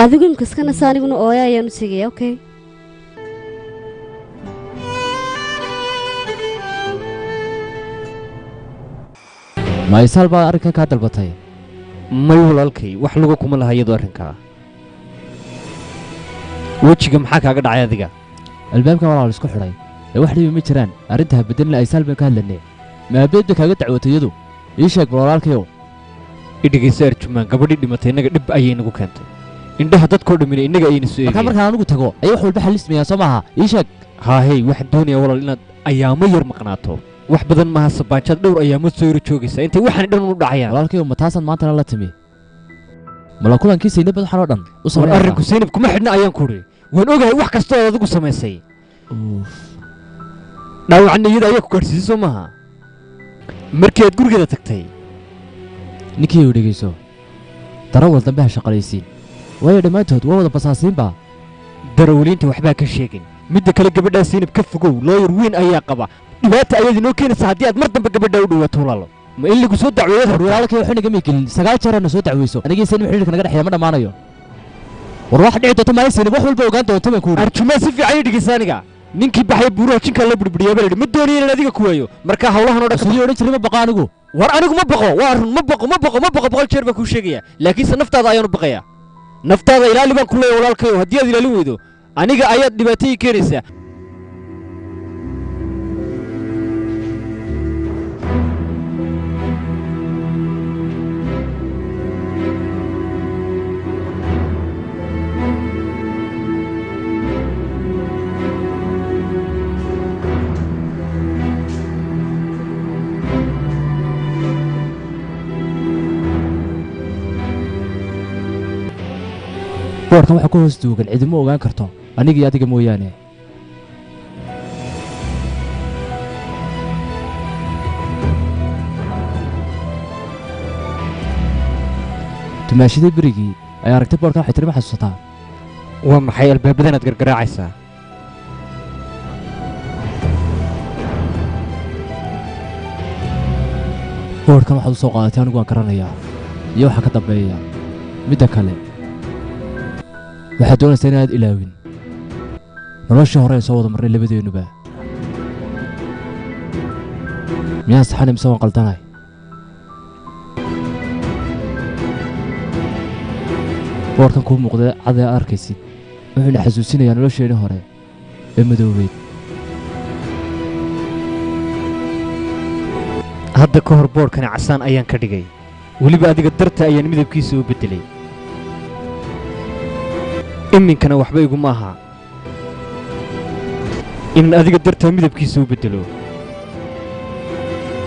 adigu imkaskana saaniguna ooya ayaan u tegaya okay ما يسال بقى أركان كاتل بطاي ما يولالكي وحلوكو كما لها يدو أركانكا وجهك محاكا قد عيادك الباب كان ولا اسكو خداي واحد يمي جيران arrinta beddelna ay salba ka hadlanay ma beedda kaga dacwatayadu ii sheeg walaalkayo idhigaysa arjumaan gabadhii dhimatay inaga dhib ayay nagu keentay indhaha dadkoo dhaminay inaga ayna soo eegay markaan anigu tago ay wax walba xalismayaan soo maaha ii sheeg haa hey waxaan doonayaa walaal inaad ayaamo yar maqnaato wax badan maaha sabaanjad dhowr ayaamo soo yar joogaysa intay waxaan dhan u dhacayaan walaalkayo ma taasan maanta la timi mala kulankii Saynab waxaan oo dhan u sameeyay arrinku Saynab kuma xidhna ayaan ku ri waan ogahay wax kasta oo adigu sameysay dhaawacna iyada ayaa ku gaarsiisay soo maaha markii aad gurigeeda tagtay ninkii u dhigayso darawal dambe ha shaqalaysiin way dhamaantood waa wada basaasiin ba darawaliinta waxba ka sheegin midda kale gabadha Saynab ka fogow lawyer weyn ayaa qaba dhibaata ayad inoo keenaysa haddii aad mar dambe gabadha u dhawaato walaalo ma in lagu soo dacweeyo walaalkay wuxuu naga miikilin 9 jeer aan soo dacweyso anigii Saynab xiriirka naga dhaxeeyo ma dhamaanayo war wax dhici doonto ma Saynab wax walba ogaan doonto ma ku arjuma si fiican dhigaysaaniga ninkii baxay buuraha jinka la burburiyay bal ma doonayeen in adiga ku weeyo marka hawlahan oo dhaqan iyo jirin ma baqo anigu war anigu ma baqo waa run ma baqo boqol jeer ba ku sheegaya laakiin sa naftaada ayaan u baqaya naftaada ilaali baan ku leeyahay walaalkayo haddii aad ilaalin weydo aniga ayaad dhibaatay keenaysaa warkan waxa ku hoos duugan cidimo ogaan karto aniga iyo adiga mooyaane tumaashidii berigii ay aragtay boorkan waxay tiri ma xasuusataa waa maxay albaabadan aad gargaraacaysaa boorkan waxaad u soo qaadatay anigu waan garanayaa iyo waxa ka dambeeya midda kale waxaad doonaysaa inaad ilaawin noloshii hore soo wada marnay labadeenuba miyaan saxan mise waan qaldanay boorkan kuu muuqda cad ee arkaysid wuxuuna xasuusinayaa nolosheennii hore ee madoobeed hadda ka hor boorkani casaan ayaan ka dhigay weliba adiga darta ayaan midabkiisa u beddelay iminkana waxba iguma aha in adiga dartaa midabkiisa u beddelo